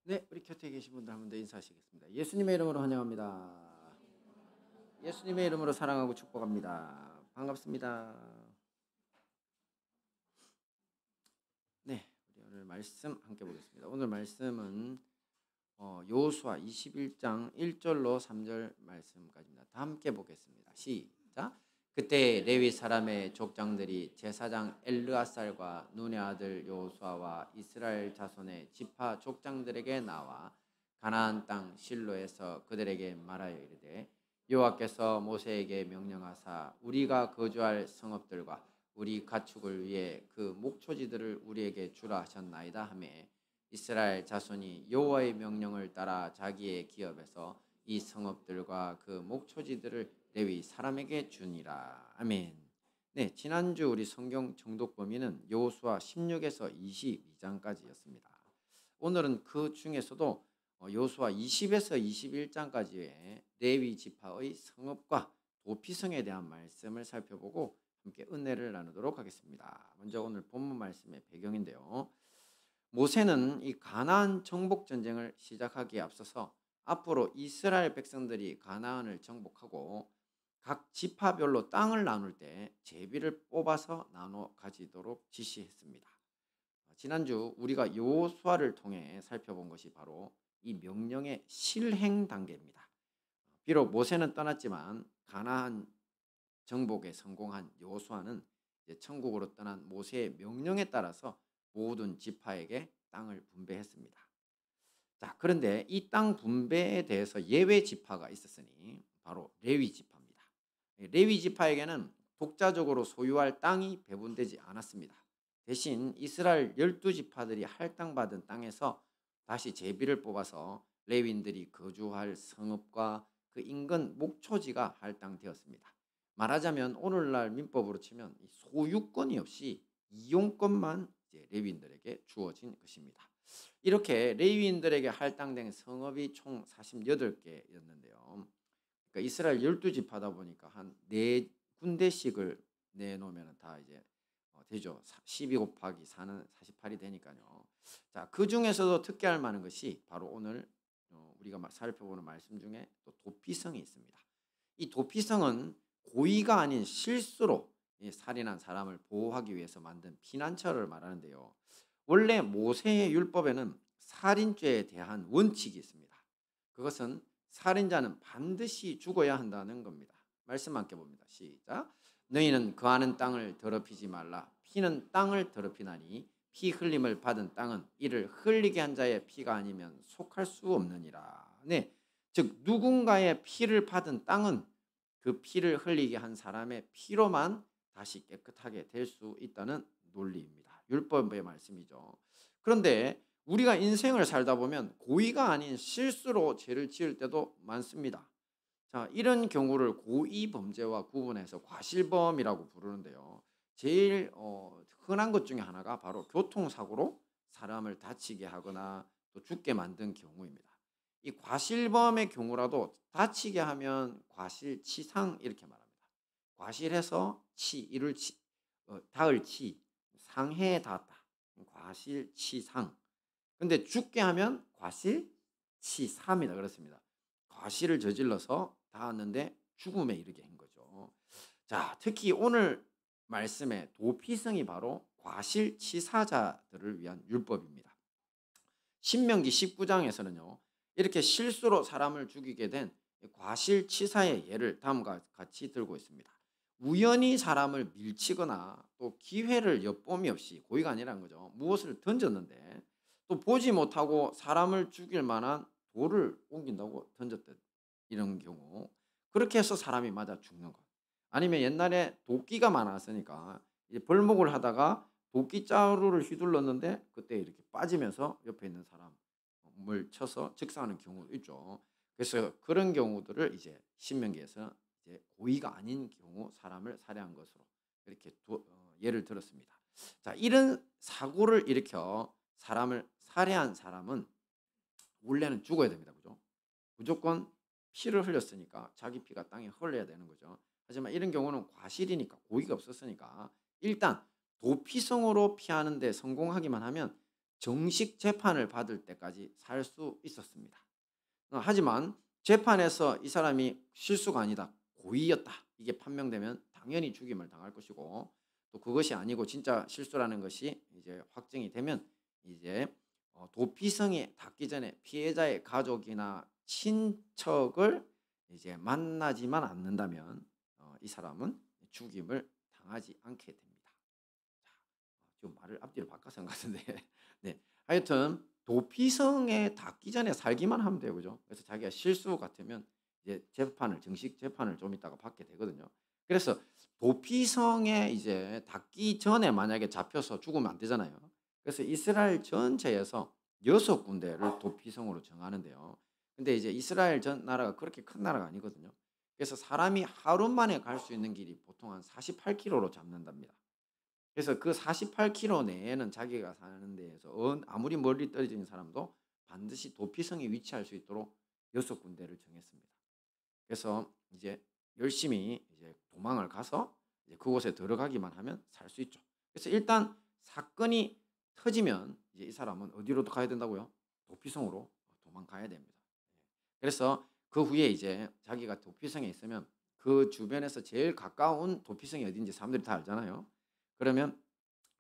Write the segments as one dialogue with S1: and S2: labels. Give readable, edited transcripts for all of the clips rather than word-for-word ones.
S1: 네, 우리 곁에 계신 분들 한 번 더 인사하시겠습니다. 예수님의 이름으로 환영합니다. 예수님의 이름으로 사랑하고 축복합니다. 반갑습니다. 네, 우리 오늘 말씀 함께 보겠습니다. 오늘 말씀은 여호수아 21장 1절로 3절 말씀까지입니다. 다 함께 보겠습니다. 시작. 그때 레위 사람의 족장들이 제사장 엘르아살과 눈의 아들 여호수아와 이스라엘 자손의 지파 족장들에게 나와 가나안 땅 실로에서 그들에게 말하여 이르되 여호와께서 모세에게 명령하사 우리가 거주할 성읍들과 우리 가축을 위해 그 목초지들을 우리에게 주라 하셨나이다 하며 이스라엘 자손이 여호와의 명령을 따라 자기의 기업에서 이 성읍들과 그 목초지들을 레위 사람에게 주니라. 아멘. 네, 지난주 우리 성경 정독 범위는 여호수아 16에서 22장까지였습니다. 오늘은 그 중에서도 여호수아 20에서 21장까지의 레위 지파의 성읍과 도피성에 대한 말씀을 살펴보고 함께 은혜를 나누도록 하겠습니다. 먼저 오늘 본문 말씀의 배경인데요. 모세는 이 가나안 정복 전쟁을 시작하기에 앞서서 앞으로 이스라엘 백성들이 가나안을 정복하고 각 지파별로 땅을 나눌 때 제비를 뽑아서 나눠 가지도록 지시했습니다. 지난주 우리가 여호수아를 통해 살펴본 것이 바로 이 명령의 실행 단계입니다. 비록 모세는 떠났지만 가나안 정복에 성공한 여호수아는 천국으로 떠난 모세의 명령에 따라서 모든 지파에게 땅을 분배했습니다. 자, 그런데 이 땅 분배에 대해서 예외 지파가 있었으니 바로 레위 지파입니다. 레위 지파에게는 독자적으로 소유할 땅이 배분되지 않았습니다. 대신 이스라엘 12지파들이 할당받은 땅에서 다시 제비를 뽑아서 레위인들이 거주할 성읍과 그 인근 목초지가 할당되었습니다. 말하자면 오늘날 민법으로 치면 소유권이 없이 이용권만 이제 레위인들에게 주어진 것입니다. 이렇게 레위인들에게 할당된 성읍이 총 48개였는데요. 그러니까 이스라엘 12지파다 보니까 한 4군데씩을 내놓으면 다 이제 되죠. 12 곱하기 4는 48이 되니까요. 자, 그 중에서도 특기할 만한 것이 바로 오늘 우리가 살펴보는 말씀 중에 또 도피성이 있습니다. 이 도피성은 고의가 아닌 실수로 살인한 사람을 보호하기 위해서 만든 피난처를 말하는데요. 원래 모세의 율법에는 살인죄에 대한 원칙이 있습니다. 그것은 살인자는 반드시 죽어야 한다는 겁니다. 말씀 함께 봅니다. 시작. 너희는 거하는 땅을 더럽히지 말라. 피는 땅을 더럽히나니 피 흘림을 받은 땅은 이를 흘리게 한 자의 피가 아니면 속할 수 없느니라. 네, 즉 누군가의 피를 받은 땅은 그 피를 흘리게 한 사람의 피로만 다시 깨끗하게 될 수 있다는 논리입니다. 율법의 말씀이죠. 그런데 우리가 인생을 살다 보면 고의가 아닌 실수로 죄를 지을 때도 많습니다. 자, 이런 경우를 고의 범죄와 구분해서 과실범이라고 부르는데요. 제일 흔한 것 중에 하나가 바로 교통사고로 사람을 다치게 하거나 또 죽게 만든 경우입니다. 이 과실범의 경우라도 다치게 하면 과실치상 이렇게 말합니다. 과실해서 이를 닿을 치, 상해에 닿았다. 과실치상. 근데 죽게 하면 과실치사입니다. 그렇습니다. 과실을 저질러서 닿았는데 죽음에 이르게 한 거죠. 자, 특히 오늘 말씀의 도피성이 바로 과실치사자들을 위한 율법입니다. 신명기 19장에서는요. 이렇게 실수로 사람을 죽이게 된 과실치사의 예를 다음과 같이 들고 있습니다. 우연히 사람을 밀치거나 또 기회를 엿봄이 없이 고의가 아니라는 거죠. 무엇을 던졌는데 또 보지 못하고 사람을 죽일 만한 돌을 옮긴다고 던졌던 이런 경우 그렇게 해서 사람이 맞아 죽는 것. 아니면 옛날에 도끼가 많았으니까 이제 벌목을 하다가 도끼 자루를 휘둘렀는데 그때 이렇게 빠지면서 옆에 있는 사람을 쳐서 즉사하는 경우도 있죠. 그래서 그런 경우들을 이제 신명기에서 이제 고의가 아닌 경우 사람을 살해한 것으로 이렇게 예를 들었습니다. 자, 이런 사고를 일으켜 사람을 살해한 사람은 원래는 죽어야 됩니다. 그죠? 무조건 피를 흘렸으니까 자기 피가 땅에 흘러야 되는 거죠. 하지만 이런 경우는 과실이니까 고의가 없었으니까 일단 도피성으로 피하는 데 성공하기만 하면 정식 재판을 받을 때까지 살 수 있었습니다. 하지만 재판에서 이 사람이 실수가 아니다, 고의였다, 이게 판명되면 당연히 죽임을 당할 것이고, 또 그것이 아니고 진짜 실수라는 것이 이제 확정이 되면 이제 도피성이 닿기 전에 피해자의 가족이나 친척을 이제 만나지만 않는다면 이 사람은 죽임을 당하지 않게 됩니다. 자, 좀 말을 앞뒤로 바꿔서 한 것 같은데 네, 하여튼 도피성에 닿기 전에 살기만 하면 돼요, 그죠? 그래서 자기가 실수 같으면 이제 정식 재판을 좀 이따가 받게 되거든요. 그래서 도피성에 이제 닿기 전에 만약에 잡혀서 죽으면 안 되잖아요. 그래서 이스라엘 전체에서 6군데를 도피성으로 정하는데요. 근데 이제 이스라엘 전 나라가 그렇게 큰 나라가 아니거든요. 그래서 사람이 하루 만에 갈 수 있는 길이 보통 한 48km로 잡는답니다. 그래서 그 48km 내에는 자기가 사는 데에서 아무리 멀리 떨어진 사람도 반드시 도피성에 위치할 수 있도록 6군데를 정했습니다. 그래서 이제 열심히 이제 도망을 가서 이제 그곳에 들어가기만 하면 살 수 있죠. 그래서 일단 사건이 터지면 이제 이 사람은 어디로 가야 된다고요? 도피성으로 도망가야 됩니다. 그래서 그 후에 이제 자기가 도피성에 있으면 그 주변에서 제일 가까운 도피성이 어딘지 사람들이 다 알잖아요. 그러면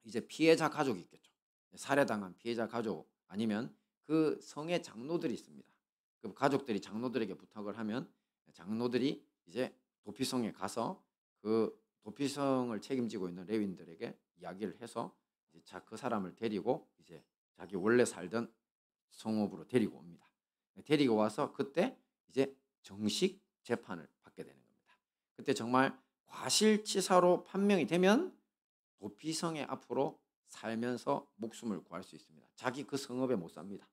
S1: 이제 피해자 가족이 있겠죠. 살해당한 피해자 가족 아니면 그 성의 장로들이 있습니다. 그 가족들이 장로들에게 부탁을 하면 장로들이 이제 도피성에 가서 그 도피성을 책임지고 있는 레위인들에게 이야기를 해서 이제 그 사람을 데리고 이제 자기 원래 살던 성읍으로 데리고 옵니다. 데리고 와서 그때 이제 정식 재판을 받게 되는 겁니다. 그때 정말 과실치사로 판명이 되면 도피성에 앞으로 살면서 목숨을 구할 수 있습니다. 자기 그 성읍에 못 삽니다.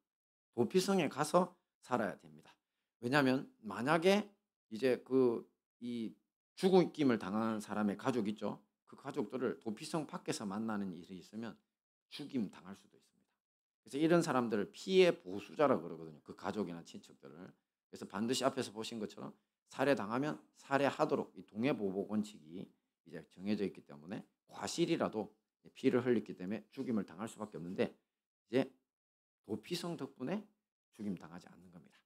S1: 도피성에 가서 살아야 됩니다. 왜냐하면 만약에 이제 이 죽임을 당한 사람의 가족 있죠. 그 가족들을 도피성 밖에서 만나는 일이 있으면 죽임 당할 수도 있습니다. 그래서 이런 사람들을 피해 보수자라고 그러거든요. 그 가족이나 친척들을. 그래서 반드시 앞에서 보신 것처럼 살해당하면 살해하도록 이 동해보복 원칙이 이제 정해져 있기 때문에 과실이라도 피를 흘렸기 때문에 죽임을 당할 수밖에 없는데 이제 도피성 덕분에 죽임 당하지 않는 겁니다.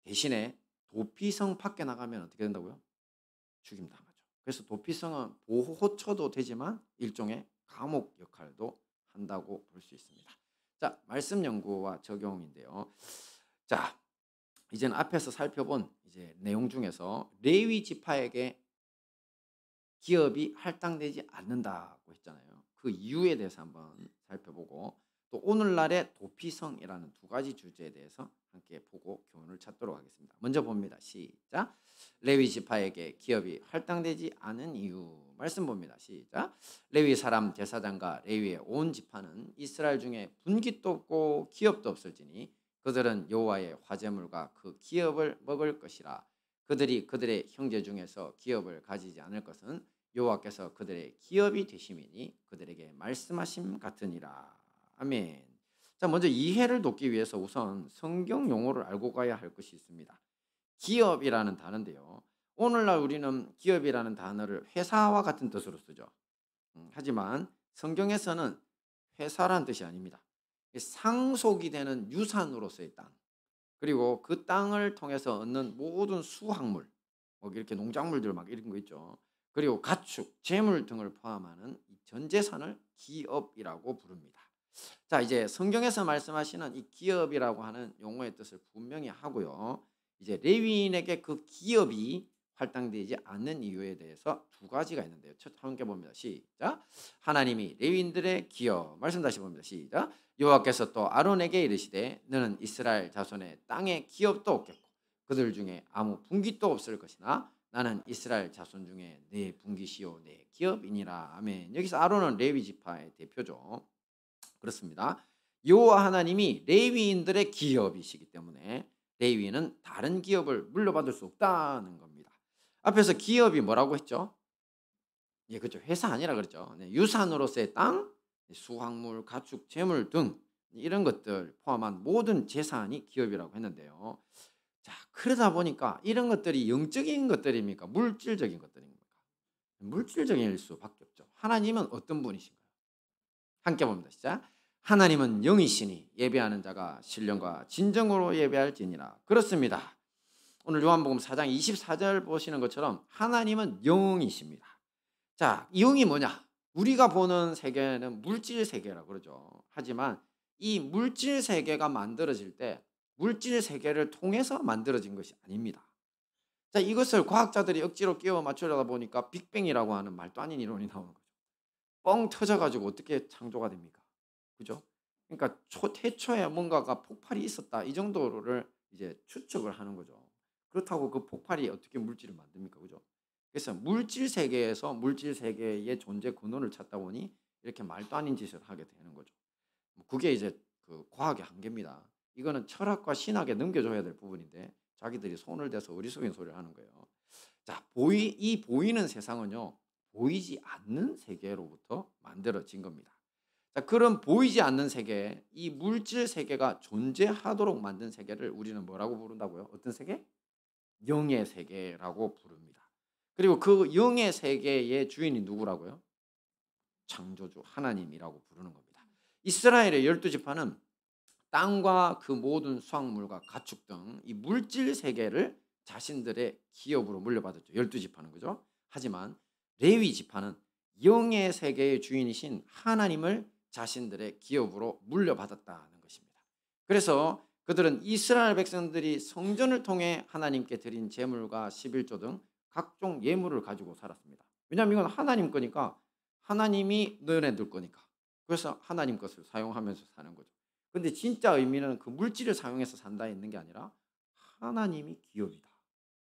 S1: 대신에 도피성 밖에 나가면 어떻게 된다고요? 죽임 당하죠. 그래서 도피성은 보호처도 되지만 일종의 감옥 역할도 한다고 볼 수 있습니다. 자, 말씀 연구와 적용인데요. 자, 이제는 앞에서 살펴본 이제 내용 중에서 레위 지파에게 기업이 할당되지 않는다고 했잖아요. 그 이유에 대해서 한번 살펴보고 또 오늘날의 도피성이라는 두 가지 주제에 대해서 함께 보고 교훈을 찾도록 하겠습니다. 먼저 봅니다. 시작. 레위 지파에게 기업이 할당되지 않은 이유 말씀 봅니다. 시작. 레위 사람 제사장과 레위의 온 지파는 이스라엘 중에 분깃도 없고 기업도 없을지니 그들은 여호와의 화제물과 그 기업을 먹을 것이라. 그들이 그들의 형제 중에서 기업을 가지지 않을 것은 여호와께서 그들의 기업이 되심이니 그들에게 말씀하심 같으니라. 아멘. 자, 먼저 이해를 돕기 위해서 우선 성경 용어를 알고 가야 할 것이 있습니다. 기업이라는 단어인데요. 오늘날 우리는 기업이라는 단어를 회사와 같은 뜻으로 쓰죠. 하지만 성경에서는 회사란 뜻이 아닙니다. 상속이 되는 유산으로서의 땅, 그리고 그 땅을 통해서 얻는 모든 수확물, 이렇게 농작물들 막 이런 거 있죠. 그리고 가축, 재물 등을 포함하는 전 재산을 기업이라고 부릅니다. 자, 이제 성경에서 말씀하시는 이 기업이라고 하는 용어의 뜻을 분명히 하고요. 이제 레위인에게 그 기업이 할당되지 않는 이유에 대해서 두 가지가 있는데요. 첫 함께 봅니다. 시작. 하나님이 레위인들의 기업 말씀 다시 봅니다. 시작. 여호와께서 또 아론에게 이르시되 너는 이스라엘 자손의 땅에 기업도 없겠고 그들 중에 아무 분깃도 없을 것이나 나는 이스라엘 자손 중에 내 분깃이요 내 기업이니라. 아멘. 여기서 아론은 레위 지파의 대표죠. 그렇습니다. 여호와 하나님이 레위인들의 기업이시기 때문에 레위인은 다른 기업을 물려받을 수 없다는 겁니다. 앞에서 기업이 뭐라고 했죠? 예, 그렇죠. 회사 아니라 그랬죠. 네, 유산으로서의 땅, 수확물, 가축, 재물 등 이런 것들 포함한 모든 재산이 기업이라고 했는데요. 자, 그러다 보니까 이런 것들이 영적인 것들입니까? 물질적인 것들입니까? 물질적일 수밖에 없죠. 하나님은 어떤 분이신가요? 함께 봅니다. 시작. 하나님은 영이시니 예배하는 자가 신령과 진정으로 예배할지니라. 그렇습니다. 오늘 요한복음 4장 24절 보시는 것처럼 하나님은 영이십니다. 자, 이 영이 뭐냐? 우리가 보는 세계는 물질 세계라고 그러죠. 하지만 이 물질 세계가 만들어질 때 물질 세계를 통해서 만들어진 것이 아닙니다. 자, 이것을 과학자들이 억지로 끼워 맞추려다 보니까 빅뱅이라고 하는 말도 아닌 이론이 나오는 거죠. 뻥 터져가지고 어떻게 창조가 됩니까? 그죠? 그러니까 태초에 뭔가가 폭발이 있었다 이 정도를 이제 추측을 하는 거죠. 그렇다고 그 폭발이 어떻게 물질을 만듭니까? 그죠? 그래서 물질 세계에서 물질 세계의 존재 근원을 찾다 보니 이렇게 말도 아닌 짓을 하게 되는 거죠. 그게 이제 그 과학의 한계입니다. 이거는 철학과 신학에 넘겨줘야 될 부분인데 자기들이 손을 대서 어리석은 소리를 하는 거예요. 자, 이 보이는 세상은요, 보이지 않는 세계로부터 만들어진 겁니다. 자, 그런 보이지 않는 세계, 이 물질 세계가 존재하도록 만든 세계를 우리는 뭐라고 부른다고요? 어떤 세계? 영의 세계라고 부릅니다. 그리고 그 영의 세계의 주인이 누구라고요? 창조주 하나님이라고 부르는 겁니다. 이스라엘의 12지파는 땅과 그 모든 수확물과 가축 등 이 물질 세계를 자신들의 기업으로 물려받았죠. 12지파는 그죠? 하지만 레위 지파는 영의 세계의 주인이신 하나님을 자신들의 기업으로 물려받았다는 것입니다. 그래서 그들은 이스라엘 백성들이 성전을 통해 하나님께 드린 제물과 11조 등 각종 예물을 가지고 살았습니다. 왜냐하면 이건 하나님 거니까 하나님이 너네들 거니까. 그래서 하나님 것을 사용하면서 사는 거죠. 근데 진짜 의미는 그 물질을 사용해서 산다 있는 게 아니라 하나님이 기업이다.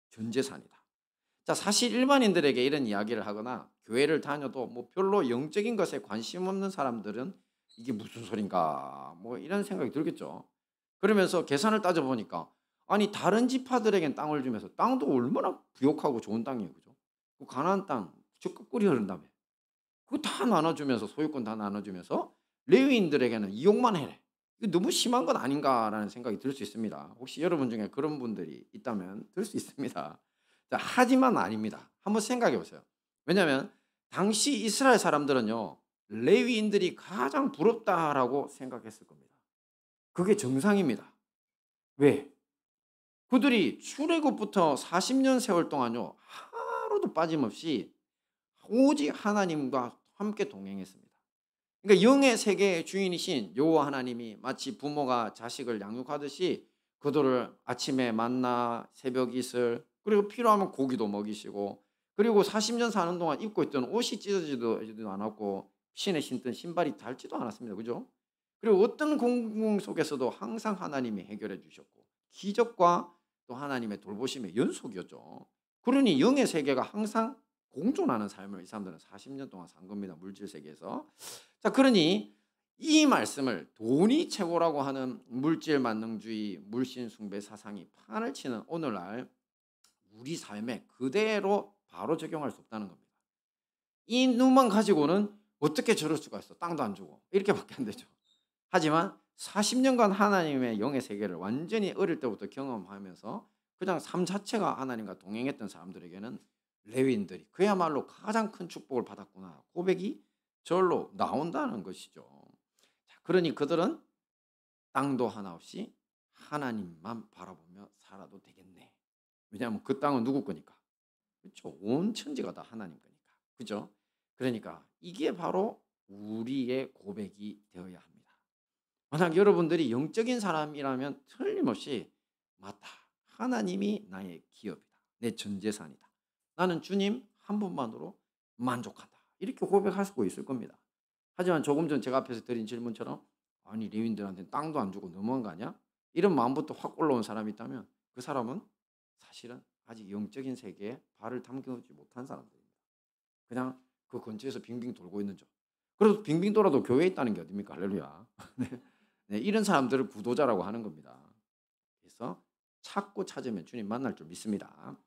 S1: 전 재산이다. 자, 사실 일반인들에게 이런 이야기를 하거나 교회를 다녀도 뭐 별로 영적인 것에 관심 없는 사람들은 이게 무슨 소린가 뭐 이런 생각이 들겠죠. 그러면서 계산을 따져보니까 아니 다른 지파들에겐 땅을 주면서 땅도 얼마나 부욕하고 좋은 땅이에요. 그죠? 그 가나안 땅 적극 꿀이 흐른다며. 그거 다 나눠주면서 소유권 다 나눠주면서 레위인들에게는 이용만 해래. 이거 너무 심한 건 아닌가라는 생각이 들 수 있습니다. 혹시 여러분 중에 그런 분들이 있다면 들 수 있습니다. 자, 하지만 아닙니다. 한번 생각해 보세요. 왜냐하면 당시 이스라엘 사람들은요, 레위인들이 가장 부럽다라고 생각했을 겁니다. 그게 정상입니다. 왜? 그들이 출애굽부터 40년 세월 동안요, 하루도 빠짐없이 오직 하나님과 함께 동행했습니다. 그러니까 영의 세계의 주인이신 여호와 하나님이 마치 부모가 자식을 양육하듯이 그들을 아침에 만나, 새벽 이슬, 그리고 필요하면 고기도 먹이시고, 그리고 40년 사는 동안 입고 있던 옷이 찢어지지도 않았고 신에 신던 신발이 닳지도 않았습니다. 그죠? 그리고 어떤 공공 속에서도 항상 하나님이 해결해 주셨고 기적과 또 하나님의 돌보심의 연속이었죠. 그러니 영의 세계가 항상 공존하는 삶을 이 사람들은 40년 동안 산 겁니다. 물질 세계에서. 자, 그러니 이 말씀을 돈이 최고라고 하는 물질 만능주의, 물신 숭배 사상이 판을 치는 오늘날 우리 삶에 그대로 바로 적용할 수 없다는 겁니다. 이 눈만 가지고는 어떻게 저럴 수가 있어? 땅도 안 주고 이렇게밖에 안 되죠. 하지만 40년간 하나님의 영의 세계를 완전히 어릴 때부터 경험하면서 그냥 삶 자체가 하나님과 동행했던 사람들에게는 레위인들이 그야말로 가장 큰 축복을 받았구나 고백이 절로 나온다는 것이죠. 자, 그러니 그들은 땅도 하나 없이 하나님만 바라보며 살아도 되겠네. 왜냐하면 그 땅은 누구 거니까. 그렇죠. 온 천지가 다 하나님 거니까. 그죠? 그러니까 이게 바로 우리의 고백이 되어야 합니다. 만약 여러분들이 영적인 사람이라면 틀림없이 맞다. 하나님이 나의 기업이다. 내 전재산이다. 나는 주님 한 분만으로 만족한다. 이렇게 고백할 수 있을 겁니다. 하지만 조금 전 제가 앞에서 드린 질문처럼 아니 레위인들한테 땅도 안 주고 너무한 거 아니야? 이런 마음부터 확 올라온 사람이 있다면 그 사람은 사실은 아직 영적인 세계에 발을 담그지 못한 사람들입니다. 그냥 그 근처에서 빙빙 돌고 있는 죠. 그래도 빙빙 돌아도 교회에 있다는 게 어딥니까? 할렐루야. 네, 이런 사람들을 구도자라고 하는 겁니다. 그래서 찾고 찾으면 주님 만날 줄 믿습니다.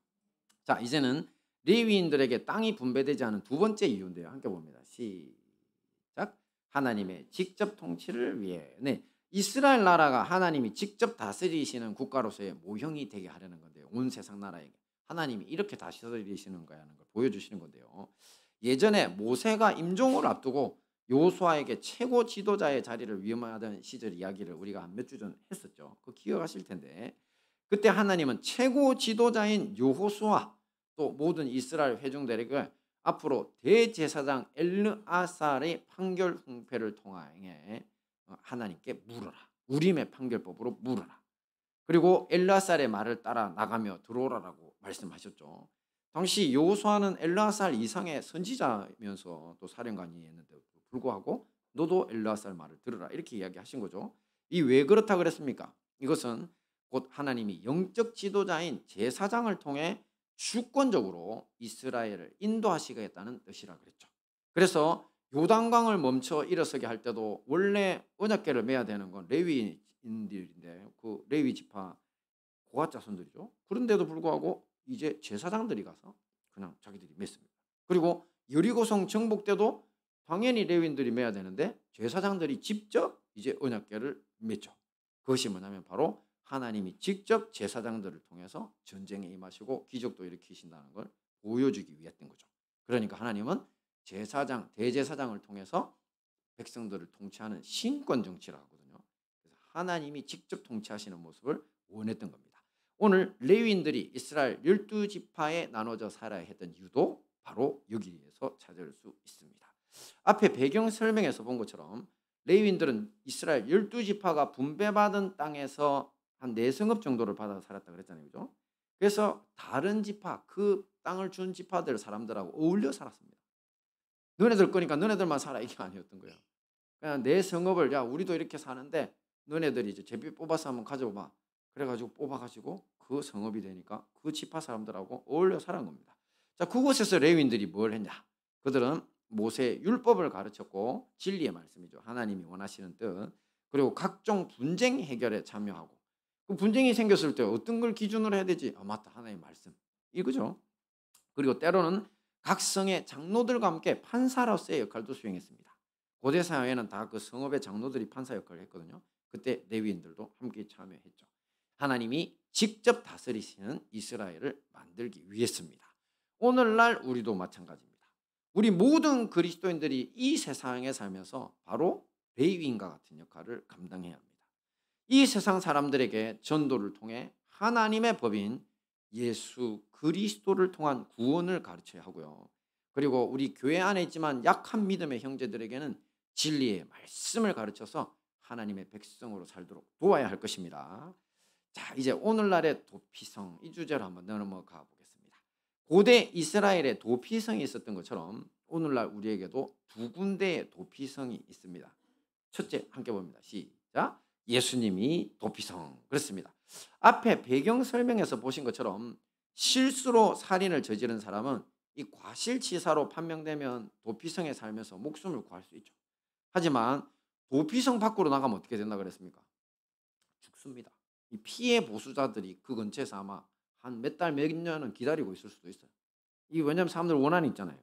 S1: 자, 이제는 레위인들에게 땅이 분배되지 않은 두 번째 이유인데요. 함께 봅니다. 시작. 하나님의 직접 통치를 위해. 네, 이스라엘 나라가 하나님이 직접 다스리시는 국가로서의 모형이 되게 하려는 건데요. 온 세상 나라에게 하나님이 이렇게 다스리시는 거라는 걸 보여주시는 건데요. 예전에 모세가 임종을 앞두고 요수아에게 최고 지도자의 자리를 위임하던 시절 이야기를 우리가 한 몇 주 전 했었죠. 그 기억하실 텐데 그때 하나님은 최고 지도자인 여호수아 또 모든 이스라엘 회중들에게 앞으로 대제사장 엘르아살의 판결 훈패를 통하여 하나님께 물어라. 우림의 판결법으로 물어라. 그리고 엘르아살의 말을 따라 나가며 들어오라라고 말씀하셨죠. 당시 여호수아는 엘르아살 이상의 선지자면서 또 사령관이었는데도 불구하고 너도 엘르아살 말을 들으라 이렇게 이야기하신 거죠. 이 왜 그렇다 그랬습니까? 이것은 곧 하나님이 영적 지도자인 제사장을 통해 주권적으로 이스라엘을 인도하시겠다는 뜻이라 그랬죠. 그래서 요단강을 멈춰 일어서게 할 때도 원래 언약궤를 메야 되는 건 레위인들인데 그 레위 지파 고아 자손들이죠. 그런데도 불구하고 이제 제사장들이 가서 그냥 자기들이 맸습니다. 그리고 여리고성 정복 때도 당연히 레위인들이 메야 되는데 제사장들이 직접 이제 언약궤를 맸죠. 그것이 뭐냐면 바로 하나님이 직접 제사장들을 통해서 전쟁에 임하시고 기적도 일으키신다는 걸 보여주기 위했던 거죠. 그러니까 하나님은 제사장, 대제사장을 통해서 백성들을 통치하는 신권 정치라 하거든요. 그래서 하나님이 직접 통치하시는 모습을 원했던 겁니다. 오늘 레위인들이 이스라엘 12지파에 나눠져 살아야 했던 이유도 바로 여기에서 찾을 수 있습니다. 앞에 배경 설명에서 본 것처럼 레위인들은 이스라엘 12지파가 분배받은 땅에서 한 4성읍 정도를 받아 살았다 그랬잖아요. 그죠? 그래서 다른 지파, 그 땅을 준 지파들 사람들하고 어울려 살았습니다. 너네들 거니까 너네들만 살아 이게 아니었던 거예요. 그냥 내 성읍을 야 우리도 이렇게 사는데 너네들이 이제 제비 뽑아서 한번 가져봐. 그래가지고 뽑아가지고 그 성읍이 되니까 그 지파 사람들하고 어울려 살은 겁니다. 자, 그곳에서 레위인들이 뭘 했냐? 그들은 모세의 율법을 가르쳤고 진리의 말씀이죠. 하나님이 원하시는 뜻. 그리고 각종 분쟁 해결에 참여하고 그 분쟁이 생겼을 때 어떤 걸 기준으로 해야 되지? 맞다. 하나님의 말씀. 이거죠. 그리고 때로는 각 성의 장로들과 함께 판사로서의 역할도 수행했습니다. 고대 사회에는 다 그 성읍의 장로들이 판사 역할을 했거든요. 그때 레위인들도 함께 참여했죠. 하나님이 직접 다스리시는 이스라엘을 만들기 위해서입니다. 오늘날 우리도 마찬가지입니다. 우리 모든 그리스도인들이 이 세상에 살면서 바로 레위인과 같은 역할을 감당해야 합니다. 이 세상 사람들에게 전도를 통해 하나님의 법인 예수 그리스도를 통한 구원을 가르쳐야 하고요. 그리고 우리 교회 안에 있지만 약한 믿음의 형제들에게는 진리의 말씀을 가르쳐서 하나님의 백성으로 살도록 도와야 할 것입니다. 자, 이제 오늘날의 도피성 이 주제로 한번 넘어가 보겠습니다. 고대 이스라엘에 도피성이 있었던 것처럼 오늘날 우리에게도 두 군데의 도피성이 있습니다. 첫째 함께 봅니다. 시작. 예수님이 도피성. 그렇습니다. 앞에 배경 설명에서 보신 것처럼 실수로 살인을 저지른 사람은 이 과실치사로 판명되면 도피성에 살면서 목숨을 구할 수 있죠. 하지만 도피성 밖으로 나가면 어떻게 된다 그랬습니까? 죽습니다. 이 피해 보수자들이 그 근처에서 아마 한 몇 달, 몇 년은 기다리고 있을 수도 있어요. 이 왜냐하면 사람들 원한이 있잖아요.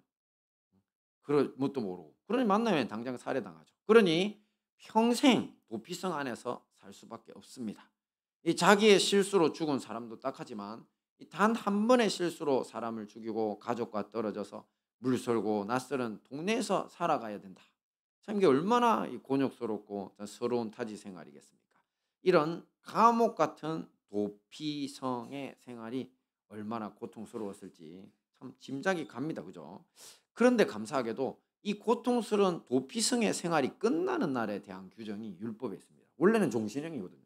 S1: 그럴 뭣도 모르고. 그러니 만나면 당장 살해당하죠. 그러니 평생 도피성 안에서 살 수밖에 없습니다. 이 자기의 실수로 죽은 사람도 딱하지만 단 한 번의 실수로 사람을 죽이고 가족과 떨어져서 물설고 낯설은 동네에서 살아가야 된다. 참 이게 얼마나 곤욕스럽고 서러운 타지 생활이겠습니까? 이런 감옥 같은 도피성의 생활이 얼마나 고통스러웠을지 참 짐작이 갑니다. 그죠? 그런데 감사하게도 이 고통스러운 도피성의 생활이 끝나는 날에 대한 규정이 율법에 있습니다. 원래는 종신형이거든요.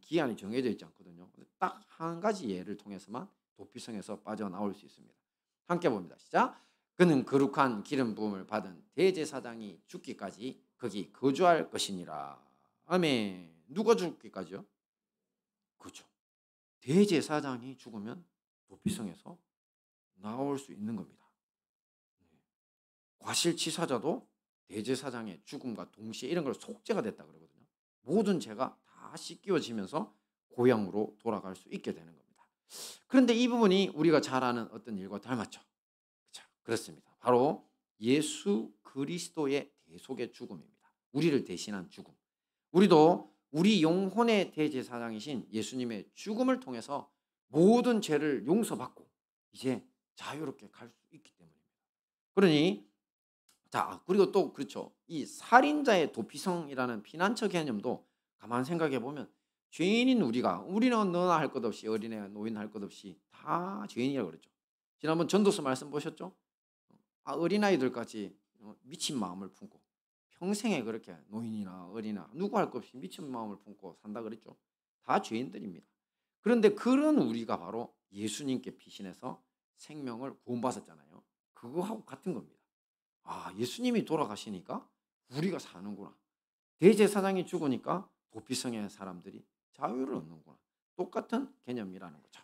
S1: 기한이 정해져 있지 않거든요. 딱 한 가지 예를 통해서만 도피성에서 빠져나올 수 있습니다. 함께 봅니다. 시작. 그는 거룩한 기름 부음을 받은 대제사장이 죽기까지 거기 거주할 것이니라. 아멘. 누가 죽기까지요? 그렇죠. 대제사장이 죽으면 도피성에서 나올 수 있는 겁니다. 과실치사자도 대제사장의 죽음과 동시에 이런 걸 속죄가 됐다 그러거든요. 모든 죄가 다 씻겨지면서 고향으로 돌아갈 수 있게 되는 겁니다. 그런데 이 부분이 우리가 잘 아는 어떤 일과 닮았죠. 그렇죠? 그렇습니다. 바로 예수 그리스도의 대속의 죽음입니다. 우리를 대신한 죽음. 우리도 우리 영혼의 대제사장이신 예수님의 죽음을 통해서 모든 죄를 용서받고 이제 자유롭게 갈 수 있기 때문입니다. 그러니 자, 그리고 또 그렇죠. 이 살인자의 도피성이라는 피난처 개념도 가만 생각해 보면 죄인인 우리는 너나 할 것 없이 어린애 노인 할 것 없이 다 죄인이라고 그랬죠. 지난번 전도서 말씀 보셨죠? 어린아이들까지 미친 마음을 품고 평생에 그렇게 노인이나 어린아 누구 할 것 없이 미친 마음을 품고 산다 그랬죠. 다 죄인들입니다. 그런데 그런 우리가 바로 예수님께 피신해서 생명을 구원받았잖아요. 그거하고 같은 겁니다. 예수님이 돌아가시니까 우리가 사는구나. 대제사장이 죽으니까 도피성의 사람들이 자유를 얻는구나. 똑같은 개념이라는 거죠.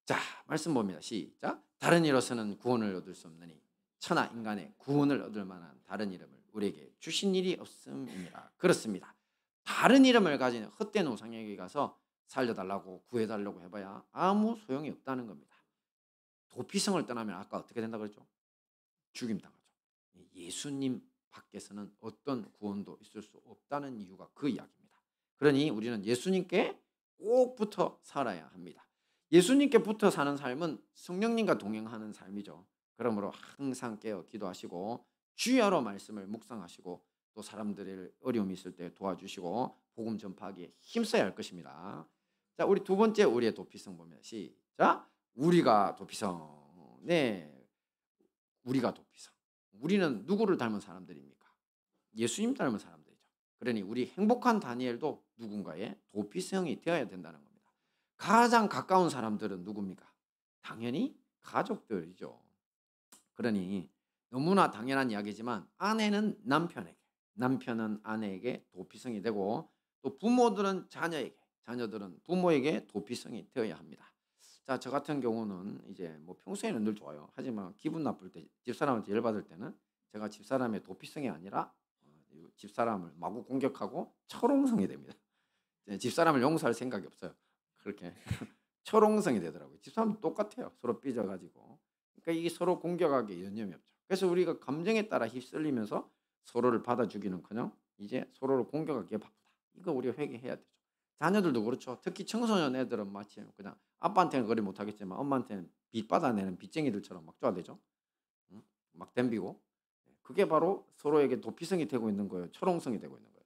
S1: 자, 말씀 봅니다. 시작. 다른 이로서는 구원을 얻을 수 없느니 천하 인간의 구원을 얻을 만한 다른 이름을 우리에게 주신 일이 없음이니라. 그렇습니다. 다른 이름을 가진 헛된 우상에게 가서 살려달라고 구해달라고 해봐야 아무 소용이 없다는 겁니다. 도피성을 떠나면 아까 어떻게 된다 그랬죠? 죽임당하죠. 예수님 밖에서는 어떤 구원도 있을 수 없다는 이유가 그 이야기입니다. 그러니 우리는 예수님께 꼭 붙어 살아야 합니다. 예수님께 붙어 사는 삶은 성령님과 동행하는 삶이죠. 그러므로 항상 깨어 기도하시고 주야로 말씀을 묵상하시고 또 사람들의 어려움이 있을 때 도와주시고 복음 전파하기에 힘써야 할 것입니다. 자, 우리 두 번째 우리의 도피성 보면 시작. 우리가 도피성. 네, 우리가 도피성. 우리는 누구를 닮은 사람들입니까? 예수님 닮은 사람들이죠. 그러니 우리 행복한 다니엘도 누군가의 도피성이 되어야 된다는 겁니다. 가장 가까운 사람들은 누굽니까? 당연히 가족들이죠. 그러니 너무나 당연한 이야기지만 아내는 남편에게, 남편은 아내에게 도피성이 되고 또 부모들은 자녀에게, 자녀들은 부모에게 도피성이 되어야 합니다. 자, 저 같은 경우는 이제 뭐 평소에는 늘 좋아요. 하지만 기분 나쁠 때, 집사람한테 열받을 때는 제가 집사람의 도피성이 아니라 집사람을 마구 공격하고 철옹성이 됩니다. 집사람을 용서할 생각이 없어요. 그렇게 철옹성이 되더라고요. 집사람도 똑같아요. 서로 삐져가지고. 그러니까 이게 서로 공격하기에 여념이 없죠. 그래서 우리가 감정에 따라 휩쓸리면서 서로를 받아주기는커녕 이제 서로를 공격하기에 바쁘다. 이거 우리가 회개해야 되죠. 자녀들도 그렇죠. 특히 청소년 애들은 마치 그냥 아빠한테는 그리 못하겠지만 엄마한테는 빚 받아내는 빚쟁이들처럼 막 쪼아대죠. 응? 막 덤비고. 그게 바로 서로에게 도피성이 되고 있는 거예요. 철옹성이 되고 있는 거예요.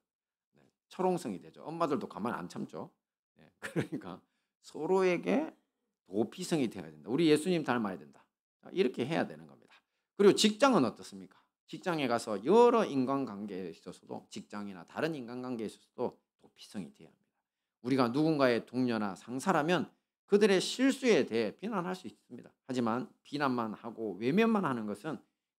S1: 네, 철옹성이 되죠. 엄마들도 가만 안 참죠. 네, 그러니까 서로에게 도피성이 되어야 된다. 우리 예수님 닮아야 된다. 이렇게 해야 되는 겁니다. 그리고 직장은 어떻습니까? 직장에 가서 여러 인간관계에 있어서도 직장이나 다른 인간관계에 있어서도 도피성이 되어야 합니다. 우리가 누군가의 동료나 상사라면 그들의 실수에 대해 비난할 수 있습니다. 하지만 비난만 하고 외면만 하는 것은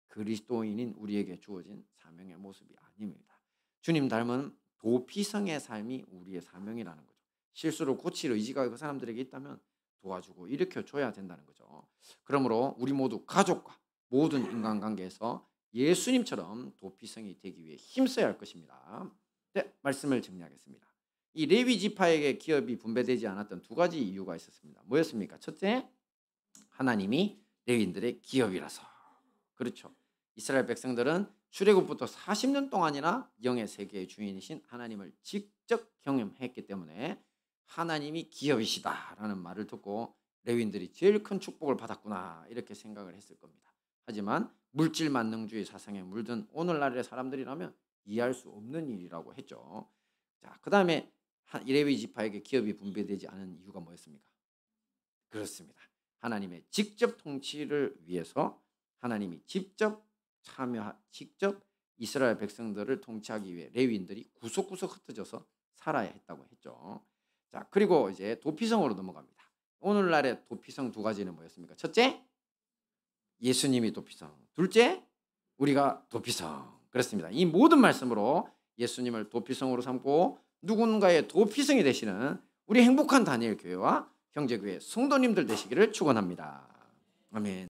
S1: 그리스도인인 우리에게 주어진 사명의 모습이 아닙니다. 주님 닮은 도피성의 삶이 우리의 사명이라는 거죠. 실수를 고칠 의지가 그 사람들에게 있다면 도와주고 일으켜줘야 된다는 거죠. 그러므로 우리 모두 가족과 모든 인간관계에서 예수님처럼 도피성이 되기 위해 힘써야 할 것입니다. 네, 말씀을 정리하겠습니다. 이 레위 지파에게 기업이 분배되지 않았던 두 가지 이유가 있었습니다. 뭐였습니까? 첫째, 하나님이 레위인들의 기업이라서. 그렇죠. 이스라엘 백성들은 출애굽부터 40년 동안이나 영의 세계의 주인이신 하나님을 직접 경험했기 때문에 하나님이 기업이시다라는 말을 듣고 레위인들이 제일 큰 축복을 받았구나 이렇게 생각을 했을 겁니다. 하지만 물질 만능주의 사상에 물든 오늘날의 사람들이라면 이해할 수 없는 일이라고 했죠. 자, 그 다음에 레위 지파에게 기업이 분배되지 않은 이유가 뭐였습니까? 그렇습니다. 하나님의 직접 통치를 위해서 하나님이 직접 이스라엘 백성들을 통치하기 위해 레위인들이 구석구석 흩어져서 살아야 했다고 했죠. 자, 그리고 이제 도피성으로 넘어갑니다. 오늘날의 도피성 두 가지는 뭐였습니까? 첫째, 예수님이 도피성. 둘째, 우리가 도피성. 그렇습니다. 이 모든 말씀으로 예수님을 도피성으로 삼고 누군가의 도피성이 되시는 우리 행복한 다니엘 교회와 형제교회 성도님들 되시기를 축원합니다. 아멘.